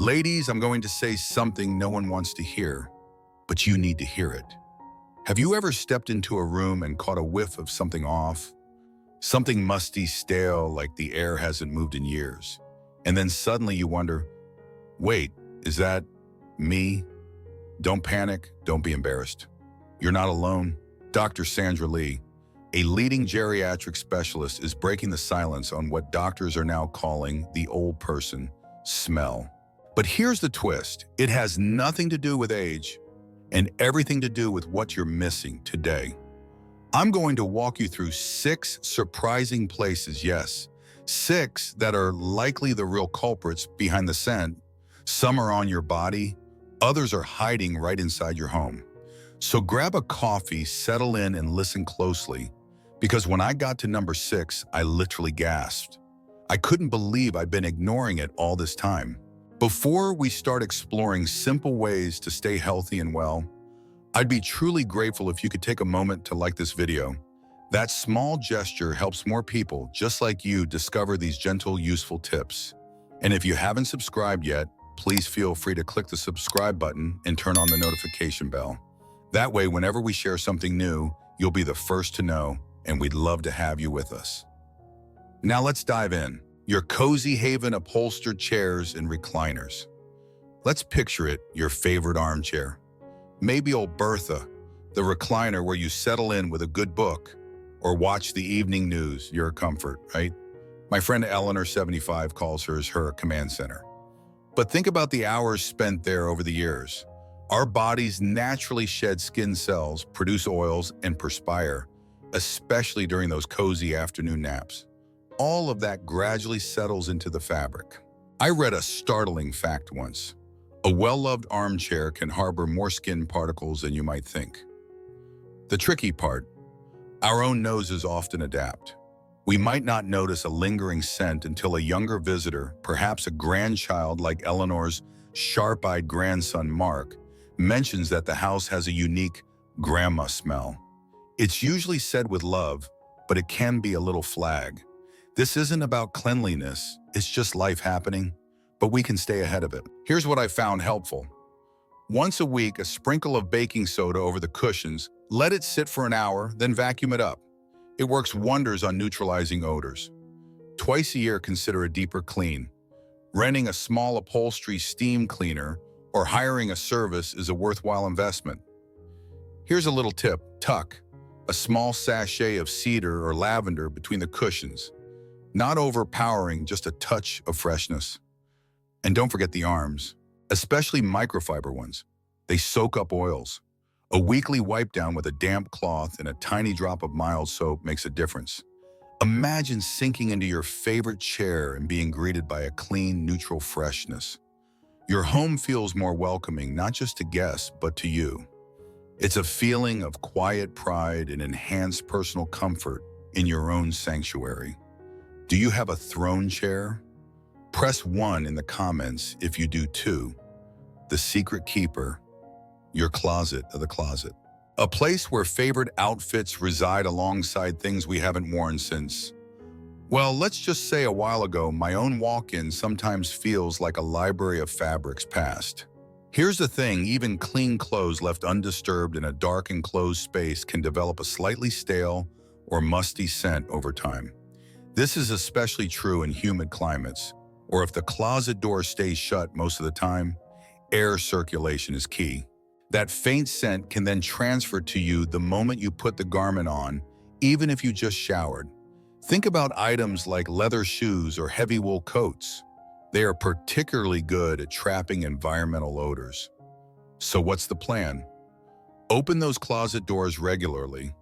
Ladies, I'm going to say something no one wants to hear, but you need to hear it. Have you ever stepped into a room and caught a whiff of something off? Something musty, stale, like the air hasn't moved in years. And then suddenly you wonder, wait, is that me? Don't panic, don't be embarrassed. You're not alone. Dr. Sandra Lee, a leading geriatric specialist, is breaking the silence on what doctors are now calling the old person smell. But here's the twist. It has nothing to do with age and everything to do with what you're missing today. I'm going to walk you through 6 surprising places, yes, 6 that are likely the real culprits behind the scent. Some are on your body, others are hiding right inside your home. So grab a coffee, settle in, and listen closely, because when I got to number 6, I literally gasped. I couldn't believe I'd been ignoring it all this time. Before we start exploring simple ways to stay healthy and well, I'd be truly grateful if you could take a moment to like this video. That small gesture helps more people just like you discover these gentle, useful tips. And if you haven't subscribed yet, please feel free to click the subscribe button and turn on the notification bell. That way, whenever we share something new, you'll be the first to know, and we'd love to have you with us. Now let's dive in. Your cozy haven upholstered chairs and recliners. Let's picture it, your favorite armchair. Maybe old Bertha, the recliner where you settle in with a good book or watch the evening news, your comfort, right? My friend Eleanor, 75, calls hers her command center. But think about the hours spent there over the years. Our bodies naturally shed skin cells, produce oils, and perspire, especially during those cozy afternoon naps. All of that gradually settles into the fabric. I read a startling fact once. A well-loved armchair can harbor more skin particles than you might think. The tricky part, our own noses often adapt. We might not notice a lingering scent until a younger visitor, perhaps a grandchild like Eleanor's sharp-eyed grandson Mark, mentions that the house has a unique grandma smell. It's usually said with love, but it can be a little flag. This isn't about cleanliness, it's just life happening, but we can stay ahead of it. Here's what I found helpful. Once a week, a sprinkle of baking soda over the cushions, let it sit for an hour, then vacuum it up. It works wonders on neutralizing odors. Twice a year, consider a deeper clean. Renting a small upholstery steam cleaner or hiring a service is a worthwhile investment. Here's a little tip, tuck a small sachet of cedar or lavender between the cushions. Not overpowering, just a touch of freshness. And don't forget the arms, especially microfiber ones. They soak up oils. A weekly wipe down with a damp cloth and a tiny drop of mild soap makes a difference. Imagine sinking into your favorite chair and being greeted by a clean, neutral freshness. Your home feels more welcoming, not just to guests, but to you. It's a feeling of quiet pride and enhanced personal comfort in your own sanctuary. Do you have a throne chair? Press 1 in the comments if you do too. The secret keeper, your closet of the closet. A place where favorite outfits reside alongside things we haven't worn since, well, let's just say a while ago. My own walk-in sometimes feels like a library of fabrics past. Here's the thing, even clean clothes left undisturbed in a dark enclosed space can develop a slightly stale or musty scent over time. This is especially true in humid climates, or if the closet door stays shut most of the time. Air circulation is key. That faint scent can then transfer to you the moment you put the garment on, even if you just showered. Think about items like leather shoes or heavy wool coats. They are particularly good at trapping environmental odors. So what's the plan? Open those closet doors regularly.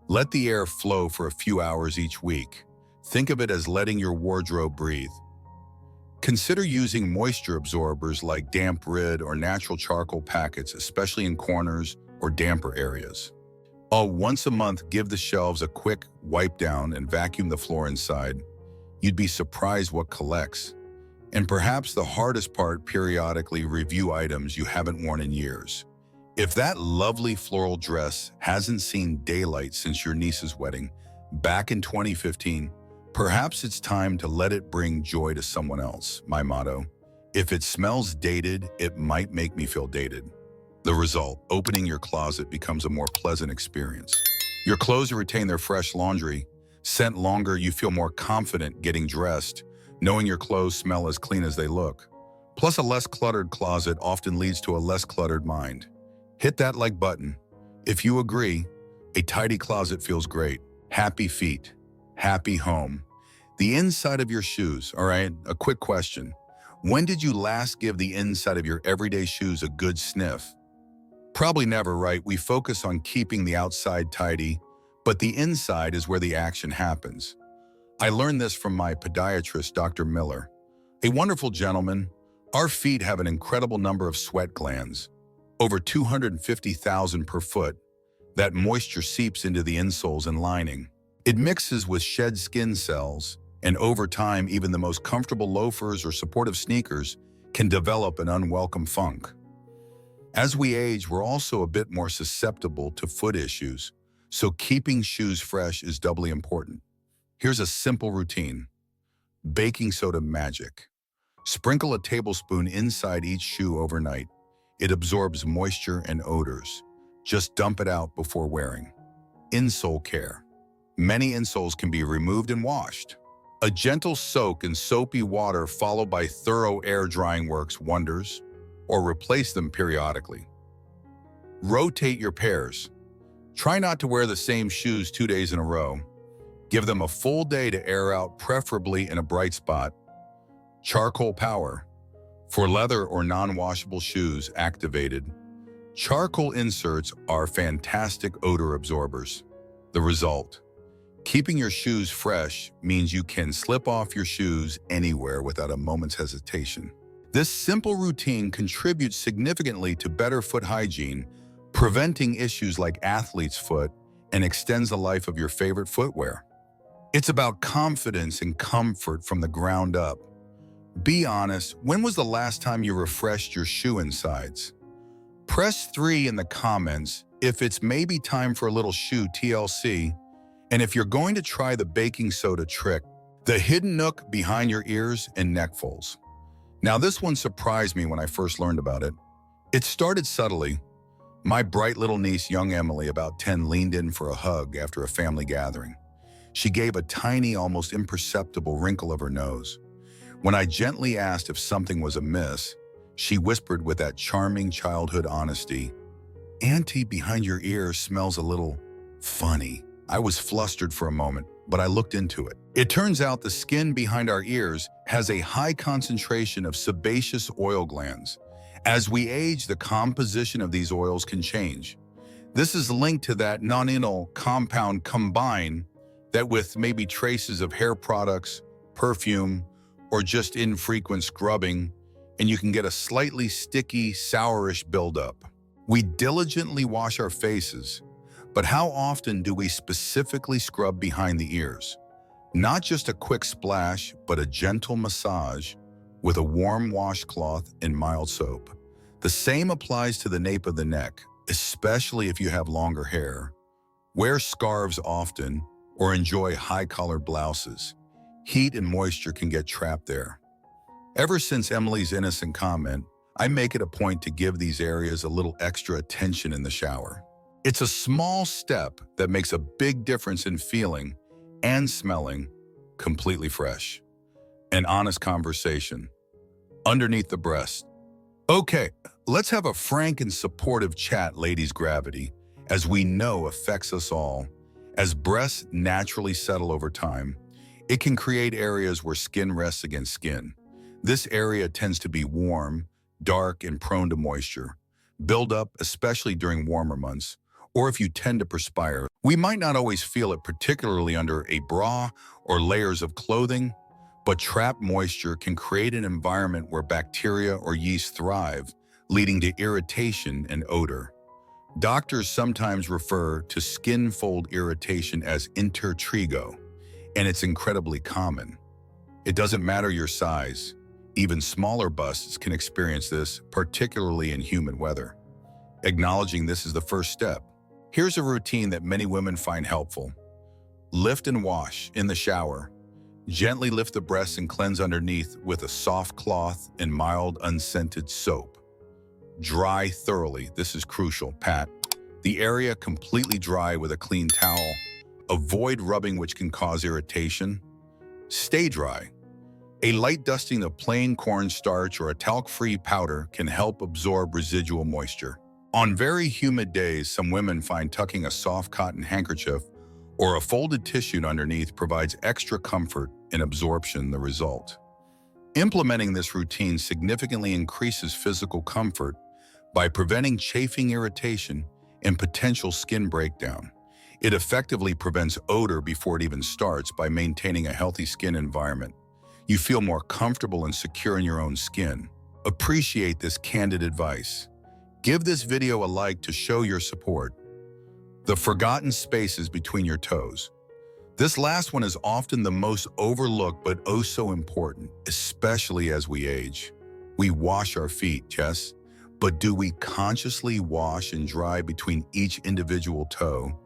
Let the air flow for a few hours each week. Think of it as letting your wardrobe breathe. Consider using moisture absorbers like damp rid or natural charcoal packets, especially in corners or damper areas. Once a month, give the shelves a quick wipe down and vacuum the floor inside. You'd be surprised what collects. And perhaps the hardest part, periodically review items you haven't worn in years. If that lovely floral dress hasn't seen daylight since your niece's wedding back in 2015, perhaps it's time to let it bring joy to someone else. My motto, If it smells dated, it might make me feel dated. The result, opening your closet becomes a more pleasant experience. Your clothes retain their fresh laundry. Scent longer, you feel more confident getting dressed, knowing your clothes smell as clean as they look. Plus, a less cluttered closet often leads to a less cluttered mind. Hit that like button. If you agree, a tidy closet feels great. Happy feet, happy home. The inside of your shoes, all right? A quick question. When did you last give the inside of your everyday shoes a good sniff? Probably never, right? We focus on keeping the outside tidy, but the inside is where the action happens. I learned this from my podiatrist, Dr. Miller. A wonderful gentleman. Our feet have an incredible number of sweat glands, over 250,000 per foot. That moisture seeps into the insoles and lining. It mixes with shed skin cells, and over time, even the most comfortable loafers or supportive sneakers can develop an unwelcome funk. As we age, we're also a bit more susceptible to foot issues, so keeping shoes fresh is doubly important. Here's a simple routine. Baking soda magic. Sprinkle a tablespoon inside each shoe overnight. It absorbs moisture and odors. Just dump it out before wearing. Insole care. Many insoles can be removed and washed. A gentle soak in soapy water followed by thorough air drying works wonders, or replace them periodically. Rotate your pairs. Try not to wear the same shoes 2 days in a row. Give them a full day to air out, preferably in a bright spot. Charcoal power. For leather or non-washable shoes activated, charcoal inserts are fantastic odor absorbers. The result, keeping your shoes fresh means you can slip off your shoes anywhere without a moment's hesitation. This simple routine contributes significantly to better foot hygiene, preventing issues like athlete's foot, and extends the life of your favorite footwear. It's about confidence and comfort from the ground up. Be honest, when was the last time you refreshed your shoe insides? Press 3 in the comments if it's maybe time for a little shoe TLC, and if you're going to try the baking soda trick, the hidden nook behind your ears and neck folds. Now this one surprised me when I first learned about it. It started subtly. My bright little niece, young Emily, about 10, leaned in for a hug after a family gathering. She gave a tiny, almost imperceptible wrinkle of her nose. When I gently asked if something was amiss, she whispered with that charming childhood honesty, "Auntie behind your ear smells a little funny." I was flustered for a moment, but I looked into it. It turns out the skin behind our ears has a high concentration of sebaceous oil glands. As we age, the composition of these oils can change. This is linked to that nonenal compound combine that with maybe traces of hair products, perfume, or just infrequent scrubbing, and you can get a slightly sticky, sourish buildup. We diligently wash our faces, but how often do we specifically scrub behind the ears? Not just a quick splash, but a gentle massage with a warm washcloth and mild soap. The same applies to the nape of the neck, especially if you have longer hair. Wear scarves often or enjoy high-collared blouses. Heat and moisture can get trapped there. Ever since Emily's innocent comment, I make it a point to give these areas a little extra attention in the shower. It's a small step that makes a big difference in feeling and smelling completely fresh. An honest conversation. Underneath the breast. Okay, let's have a frank and supportive chat, ladies' gravity, as we know affects us all. As breasts naturally settle over time, it can create areas where skin rests against skin. This area tends to be warm, dark, and prone to moisture. Build up, especially during warmer months, or if you tend to perspire. We might not always feel it, particularly under a bra or layers of clothing, but trapped moisture can create an environment where bacteria or yeast thrive, leading to irritation and odor. Doctors sometimes refer to skin fold irritation as intertrigo, and it's incredibly common. It doesn't matter your size. Even smaller busts can experience this, particularly in humid weather. Acknowledging this is the first step. Here's a routine that many women find helpful. Lift and wash in the shower. Gently lift the breasts and cleanse underneath with a soft cloth and mild unscented soap. Dry thoroughly. This is crucial. Pat the area completely dry with a clean towel. Avoid rubbing, which can cause irritation. Stay dry. A light dusting of plain cornstarch or a talc-free powder can help absorb residual moisture. On very humid days, some women find tucking a soft cotton handkerchief or a folded tissue underneath provides extra comfort in absorption. The result. Implementing this routine significantly increases physical comfort by preventing chafing, irritation, and potential skin breakdown. It effectively prevents odor before it even starts by maintaining a healthy skin environment. You feel more comfortable and secure in your own skin. Appreciate this candid advice. Give this video a like to show your support. The forgotten spaces between your toes. This last one is often the most overlooked but oh so important, especially as we age. We wash our feet, yes, but do we consciously wash and dry between each individual toe?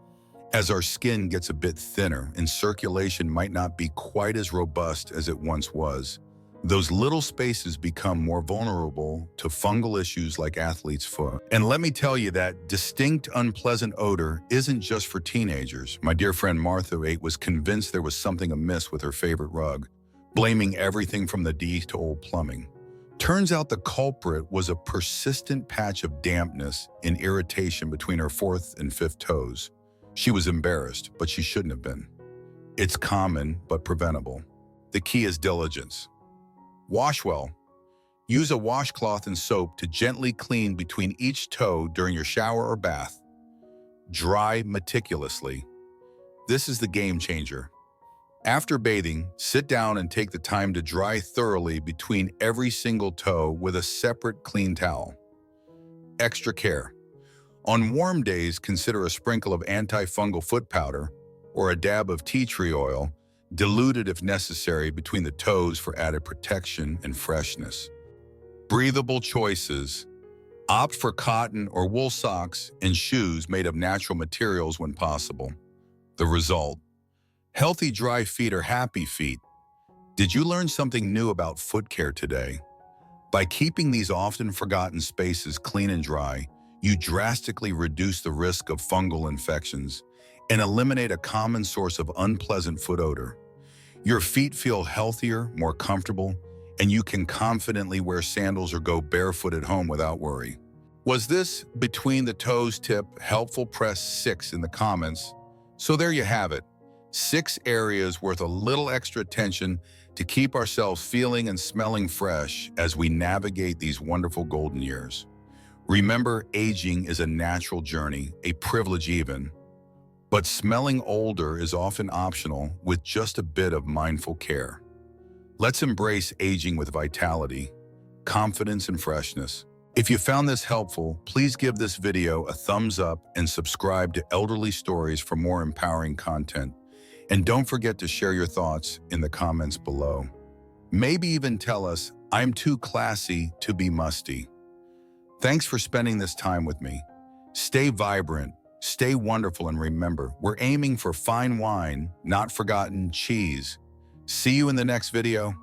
As our skin gets a bit thinner and circulation might not be quite as robust as it once was, those little spaces become more vulnerable to fungal issues like athlete's foot. And let me tell you that distinct, unpleasant odor isn't just for teenagers. My dear friend Martha was convinced there was something amiss with her favorite rug, blaming everything from the D to old plumbing. Turns out the culprit was a persistent patch of dampness and irritation between her fourth and fifth toes. She was embarrassed, but she shouldn't have been. It's common, but preventable. The key is diligence. Wash well. Use a washcloth and soap to gently clean between each toe during your shower or bath. Dry meticulously. This is the game changer. After bathing, sit down and take the time to dry thoroughly between every single toe with a separate clean towel. Extra care. On warm days, consider a sprinkle of antifungal foot powder or a dab of tea tree oil, diluted if necessary between the toes for added protection and freshness. Breathable choices. Opt for cotton or wool socks and shoes made of natural materials when possible. The result. Healthy, dry feet are happy feet. Did you learn something new about foot care today? By keeping these often forgotten spaces clean and dry, you drastically reduce the risk of fungal infections and eliminate a common source of unpleasant foot odor. Your feet feel healthier, more comfortable, and you can confidently wear sandals or go barefoot at home without worry. Was this between the toes tip helpful? Press 6 in the comments. So there you have it. 6 areas worth a little extra attention to keep ourselves feeling and smelling fresh as we navigate these wonderful golden years. Remember, aging is a natural journey, a privilege even. But smelling older is often optional with just a bit of mindful care. Let's embrace aging with vitality, confidence, and freshness. If you found this helpful, please give this video a thumbs up and subscribe to Elderly Stories for more empowering content. And don't forget to share your thoughts in the comments below. Maybe even tell us, I'm too classy to be musty. Thanks for spending this time with me. Stay vibrant, stay wonderful, and remember, we're aiming for fine wine, not forgotten cheese. See you in the next video.